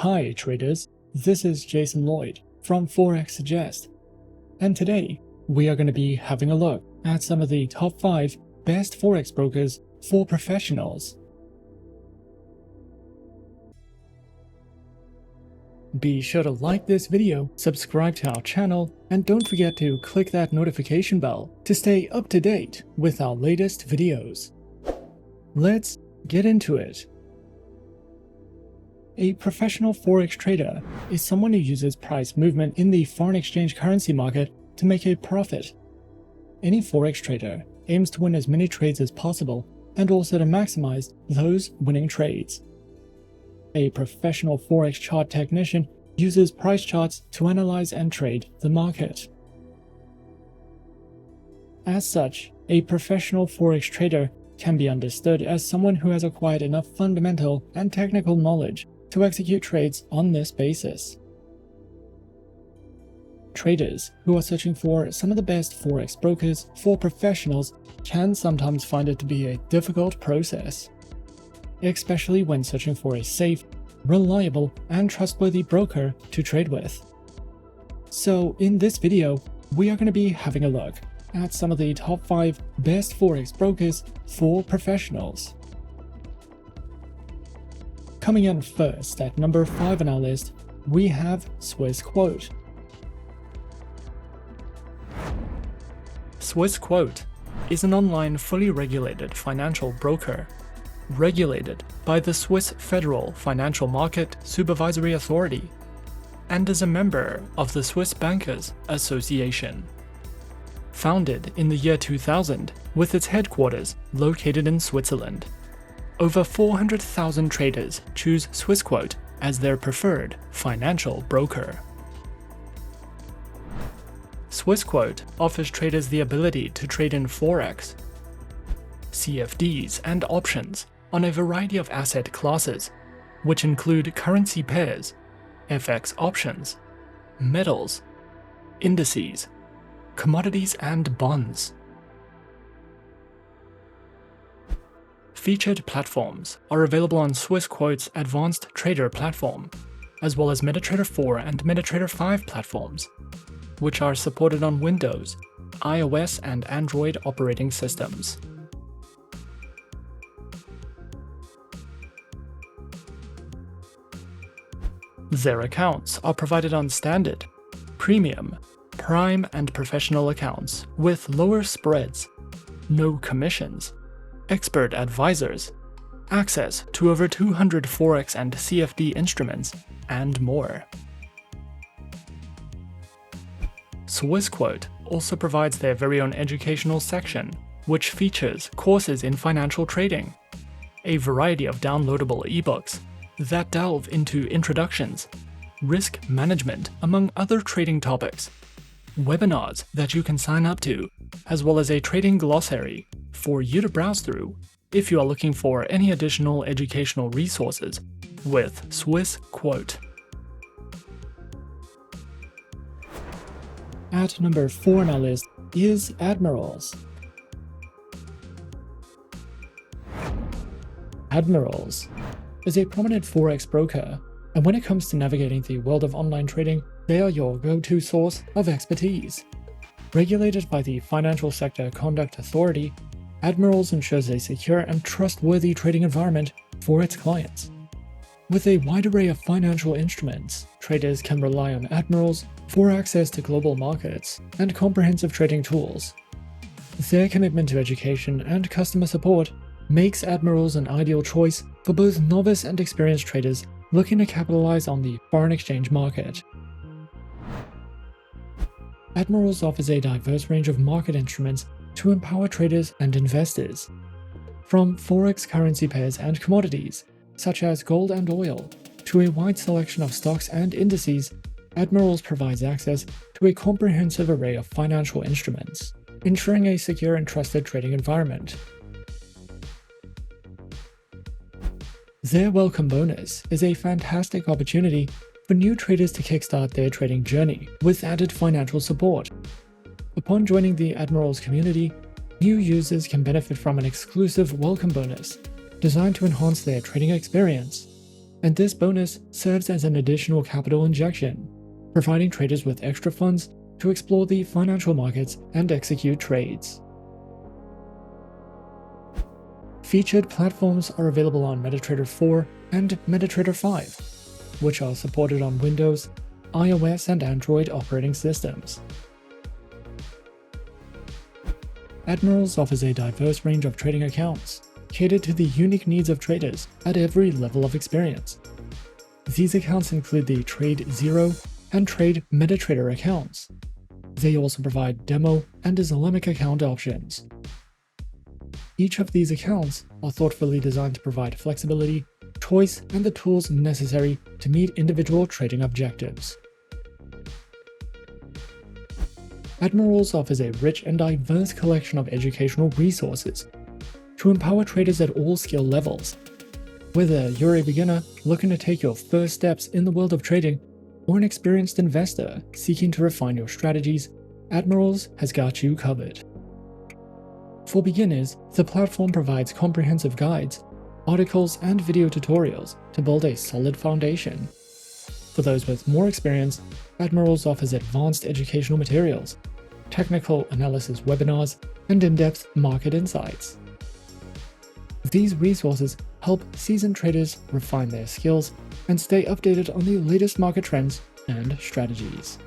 Hi traders, this is Jason Lloyd from Forexsuggest, and today we are going to be having a look at some of the top 5 best Forex brokers for professionals. Be sure to like this video, subscribe to our channel, and don't forget to click that notification bell to stay up to date with our latest videos. Let's get into it. A professional Forex trader is someone who uses price movement in the foreign exchange currency market to make a profit. Any Forex trader aims to win as many trades as possible and also to maximize those winning trades. A professional Forex chart technician uses price charts to analyze and trade the market. As such, a professional Forex trader can be understood as someone who has acquired enough fundamental and technical knowledge to execute trades on this basis. Traders who are searching for some of the best Forex brokers for professionals can sometimes find it to be a difficult process, especially when searching for a safe, reliable, and trustworthy broker to trade with. So in this video, we are going to be having a look at some of the top 5 best Forex brokers for professionals. Coming in first at number 5 on our list, we have Swissquote. Swissquote is an online fully regulated financial broker, regulated by the Swiss Federal Financial Market Supervisory Authority, and is a member of the Swiss Bankers Association. Founded in the year 2000 with its headquarters located in Switzerland, over 400,000 traders choose Swissquote as their preferred financial broker. Swissquote offers traders the ability to trade in Forex, CFDs and options on a variety of asset classes, which include currency pairs, FX options, metals, indices, commodities and bonds. Featured platforms are available on Swissquote's Advanced Trader platform, as well as MetaTrader 4 and MetaTrader 5 platforms, which are supported on Windows, iOS and Android operating systems. Their accounts are provided on Standard, Premium, Prime and Professional accounts with lower spreads, no commissions, expert advisors, access to over 200 Forex and CFD instruments, and more. Swissquote also provides their very own educational section, which features courses in financial trading, a variety of downloadable ebooks that delve into introductions, risk management, among other trading topics, webinars that you can sign up to, as well as a trading glossary for you to browse through if you are looking for any additional educational resources with Swissquote. At number 4 on our list is Admirals. Admirals is a prominent Forex broker, and when it comes to navigating the world of online trading, they are your go-to source of expertise. Regulated by the Financial Sector Conduct Authority, Admirals ensures a secure and trustworthy trading environment for its clients. With a wide array of financial instruments, traders can rely on Admirals for access to global markets and comprehensive trading tools. Their commitment to education and customer support makes Admirals an ideal choice for both novice and experienced traders looking to capitalize on the foreign exchange market. Admirals offers a diverse range of market instruments to empower traders and investors. From Forex currency pairs and commodities, such as gold and oil, to a wide selection of stocks and indices, Admirals provides access to a comprehensive array of financial instruments, ensuring a secure and trusted trading environment. Their welcome bonus is a fantastic opportunity for new traders to kickstart their trading journey with added financial support. Upon joining the Admirals community, new users can benefit from an exclusive welcome bonus designed to enhance their trading experience. and this bonus serves as an additional capital injection, providing traders with extra funds to explore the financial markets and execute trades. Featured platforms are available on MetaTrader 4 and MetaTrader 5, which are supported on Windows, iOS, and Android operating systems. Admirals offers a diverse range of trading accounts, catered to the unique needs of traders at every level of experience. These accounts include the Trade Zero and Trade MetaTrader accounts. They also provide demo and Islamic account options. Each of these accounts are thoughtfully designed to provide flexibility, choice, and the tools necessary to meet individual trading objectives. Admirals offers a rich and diverse collection of educational resources to empower traders at all skill levels. Whether you're a beginner looking to take your first steps in the world of trading, or an experienced investor seeking to refine your strategies, Admirals has got you covered. For beginners, the platform provides comprehensive guides, articles, and video tutorials to build a solid foundation. For those with more experience, Admirals offers advanced educational materials, technical analysis webinars, and in-depth market insights. These resources help seasoned traders refine their skills and stay updated on the latest market trends and strategies.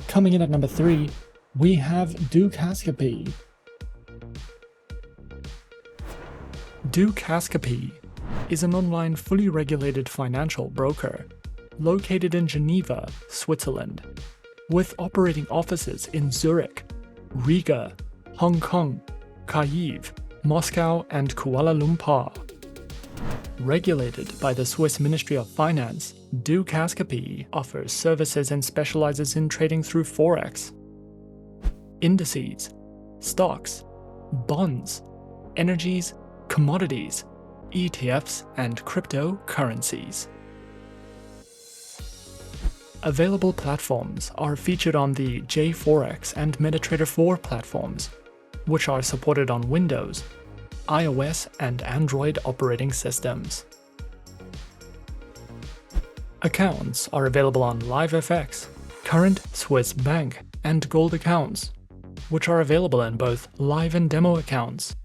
Coming in at number 3, we have Dukascopy. Dukascopy is an online fully regulated financial broker located in Geneva, Switzerland, with operating offices in Zurich, Riga, Hong Kong, Kyiv, Moscow, and Kuala Lumpur. Regulated by the Swiss Ministry of Finance, Dukascopy offers services and specializes in trading through Forex, indices, stocks, bonds, energies, commodities, ETFs, and cryptocurrencies. Available platforms are featured on the Forex and MetaTrader 4 platforms, which are supported on Windows, iOS, and Android operating systems. Accounts are available on LiveFX, current Swiss bank, and gold accounts, which are available in both live and demo accounts,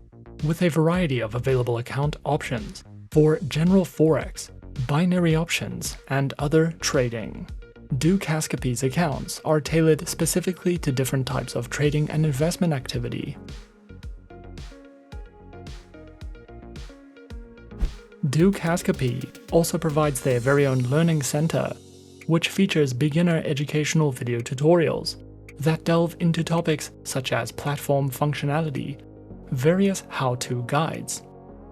with a variety of available account options for general Forex, binary options, and other trading. Dukascopy's accounts are tailored specifically to different types of trading and investment activity. Dukascopy also provides their very own learning center, which features beginner educational video tutorials that delve into topics such as platform functionality, various how-to guides,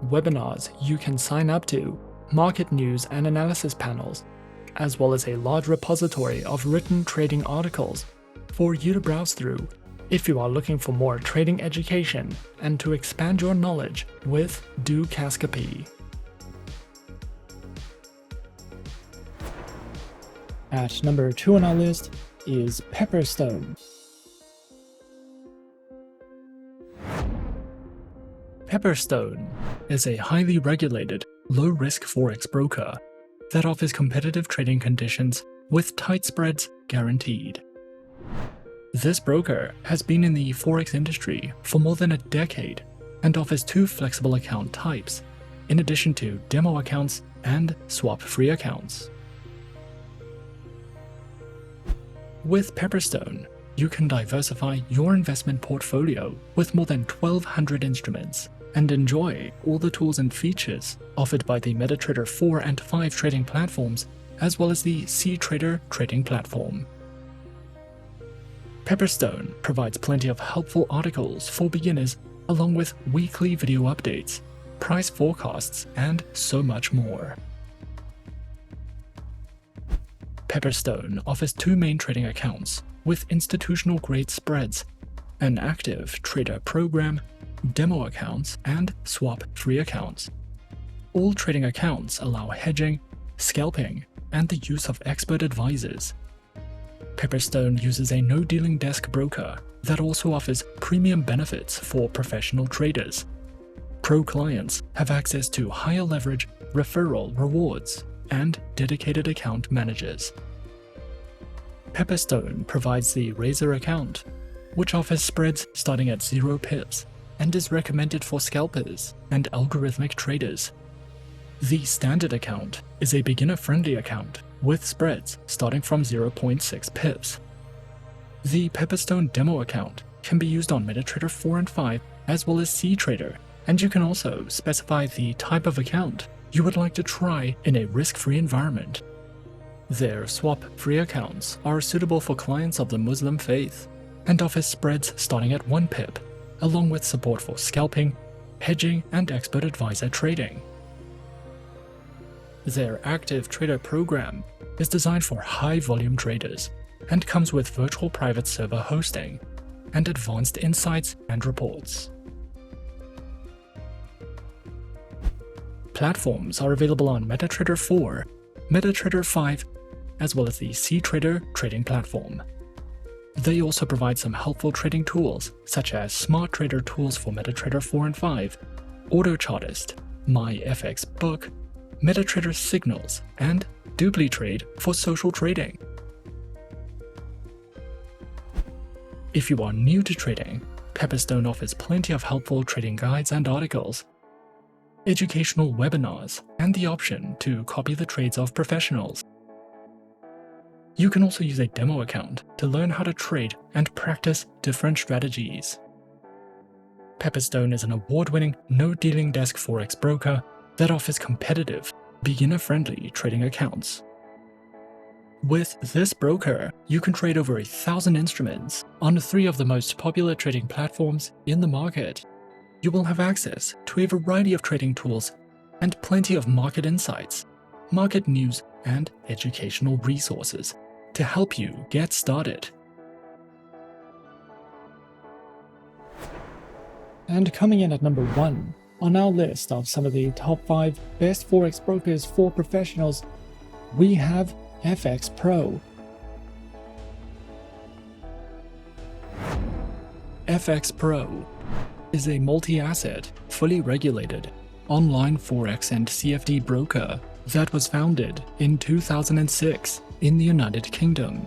webinars you can sign up to, market news and analysis panels, as well as a large repository of written trading articles for you to browse through if you are looking for more trading education and to expand your knowledge with Dukascopy. At number 2 on our list is Pepperstone. Pepperstone is a highly regulated, low-risk Forex broker that offers competitive trading conditions with tight spreads guaranteed. This broker has been in the Forex industry for more than a decade and offers 2 flexible account types, in addition to demo accounts and swap-free accounts. With Pepperstone, you can diversify your investment portfolio with more than 1,200 instruments and enjoy all the tools and features offered by the MetaTrader 4 and 5 trading platforms, as well as the CTrader trading platform. Pepperstone provides plenty of helpful articles for beginners, along with weekly video updates, price forecasts, and so much more. Pepperstone offers 2 main trading accounts with institutional-grade spreads, an active trader program, demo accounts, and swap-free accounts. All trading accounts allow hedging, scalping, and the use of expert advisors. Pepperstone uses a no-dealing desk broker that also offers premium benefits for professional traders. FXPro clients have access to higher leverage referral rewards and dedicated account managers. Pepperstone provides the Razor account, which offers spreads starting at 0 pips and is recommended for scalpers and algorithmic traders. The Standard account is a beginner-friendly account with spreads starting from 0.6 pips. The Pepperstone demo account can be used on MetaTrader 4 and 5 as well as CTrader, and you can also specify the type of account you would like to try in a risk-free environment. Their swap-free accounts are suitable for clients of the Muslim faith and offer spreads starting at 1 pip, along with support for scalping, hedging, and expert advisor trading. Their Active Trader program is designed for high-volume traders and comes with virtual private server hosting and advanced insights and reports. Platforms are available on MetaTrader 4, MetaTrader 5, as well as the CTrader trading platform. They also provide some helpful trading tools such as Smart Trader tools for MetaTrader 4 and 5, AutoChartist, MyFXBook, MetaTrader Signals, and DupliTrade for social trading. If you are new to trading, Pepperstone offers plenty of helpful trading guides and articles, educational webinars, and the option to copy the trades of professionals. You can also use a demo account to learn how to trade and practice different strategies. Pepperstone is an award-winning no-dealing desk Forex broker that offers competitive, beginner-friendly trading accounts. With this broker, you can trade over 1,000 instruments on 3 of the most popular trading platforms in the market. You will have access to a variety of trading tools and plenty of market insights, market news, and educational resources to help you get started. And coming in at number 1 on our list of some of the top 5 best Forex brokers for professionals, we have FXPro. FXPro is a multi-asset, fully regulated, online Forex and CFD broker that was founded in 2006 in the United Kingdom.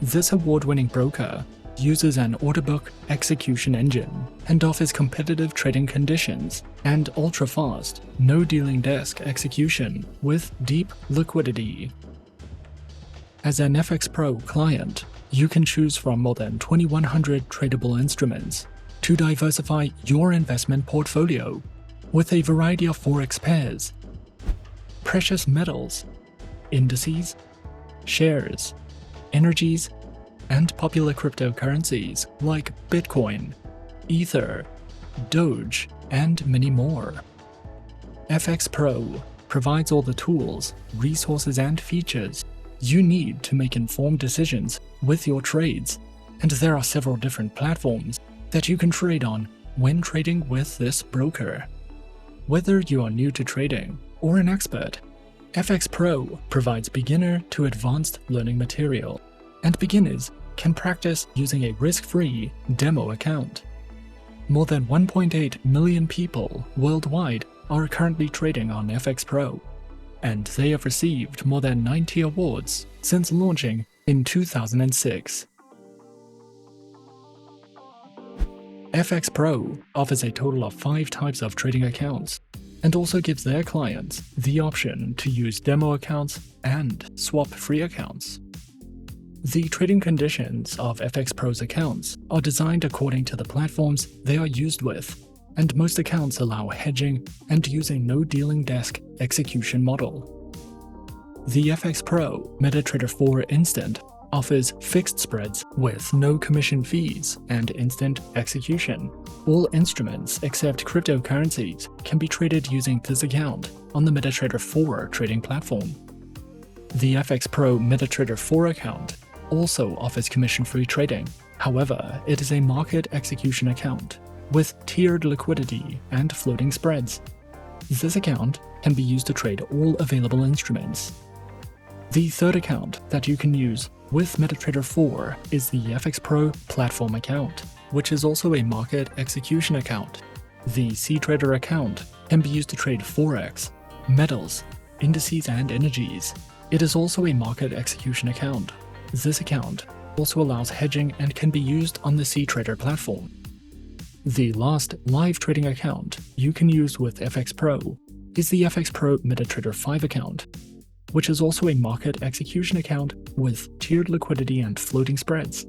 This award-winning broker uses an order book execution engine and offers competitive trading conditions and ultra-fast, no-dealing desk execution with deep liquidity. As an FXPro client, you can choose from more than 2,100 tradable instruments to diversify your investment portfolio with a variety of Forex pairs, precious metals, indices, shares, energies, and popular cryptocurrencies like Bitcoin, Ether, Doge, and many more. FXPro provides all the tools, resources, and features you need to make informed decisions with your trades, and there are several different platforms that you can trade on when trading with this broker. Whether you are new to trading or an expert, FXPro provides beginner to advanced learning material, and beginners can practice using a risk-free demo account. More than 1.8 million people worldwide are currently trading on FXPro, and they have received more than 90 awards since launching in 2006. FXPro offers a total of 5 types of trading accounts and also gives their clients the option to use demo accounts and swap-free accounts. The trading conditions of FXPro's accounts are designed according to the platforms they are used with, and most accounts allow hedging and use a no-dealing desk execution model. The FXPro MetaTrader 4 Instant offers fixed spreads with no commission fees and instant execution. All instruments except cryptocurrencies can be traded using this account on the MetaTrader 4 trading platform. The FXPro MetaTrader 4 account also offers commission-free trading. However, it is a market execution account with tiered liquidity and floating spreads. This account can be used to trade all available instruments. The third account that you can use with MetaTrader 4 is the FXPro Platform account, which is also a market execution account. The CTrader account can be used to trade Forex, metals, indices, and energies. It is also a market execution account. This account also allows hedging and can be used on the CTrader platform. The last live trading account you can use with FXPro is the FXPro MetaTrader 5 account, which is also a market execution account with tiered liquidity and floating spreads.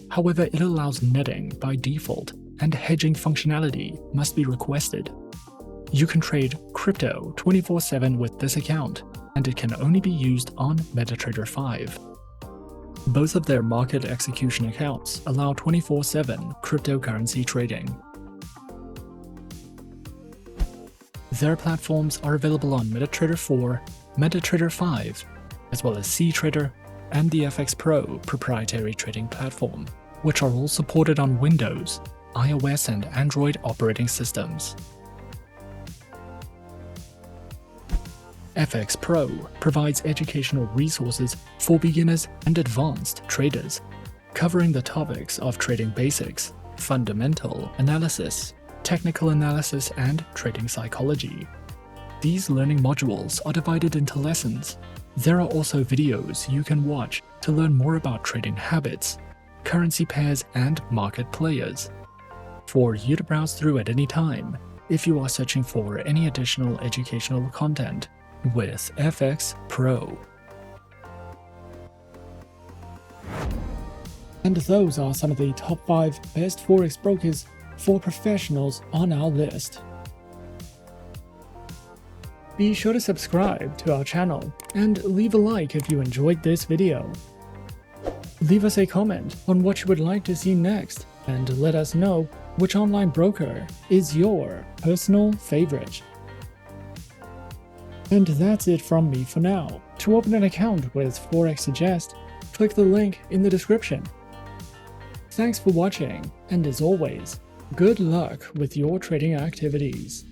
However, it allows netting by default, and hedging functionality must be requested. You can trade crypto 24/7 with this account, and it can only be used on MetaTrader 5. Both of their market execution accounts allow 24/7 cryptocurrency trading. Their platforms are available on MetaTrader 4, MetaTrader 5, as well as CTrader and the FXPro proprietary trading platform, which are all supported on Windows, iOS, and Android operating systems. FXPro provides educational resources for beginners and advanced traders, covering the topics of trading basics, fundamental analysis, technical analysis, and trading psychology. These learning modules are divided into lessons. There are also videos you can watch to learn more about trading habits, currency pairs, and market players, for you to browse through at any time if you are searching for any additional educational content with FXPro. And those are some of the top 5 best Forex brokers for professionals on our list. Be sure to subscribe to our channel and leave a like if you enjoyed this video. Leave us a comment on what you would like to see next, and let us know which online broker is your personal favorite. And that's it from me for now. To open an account with Forexsuggest, click the link in the description. Thanks for watching, and as always, good luck with your trading activities.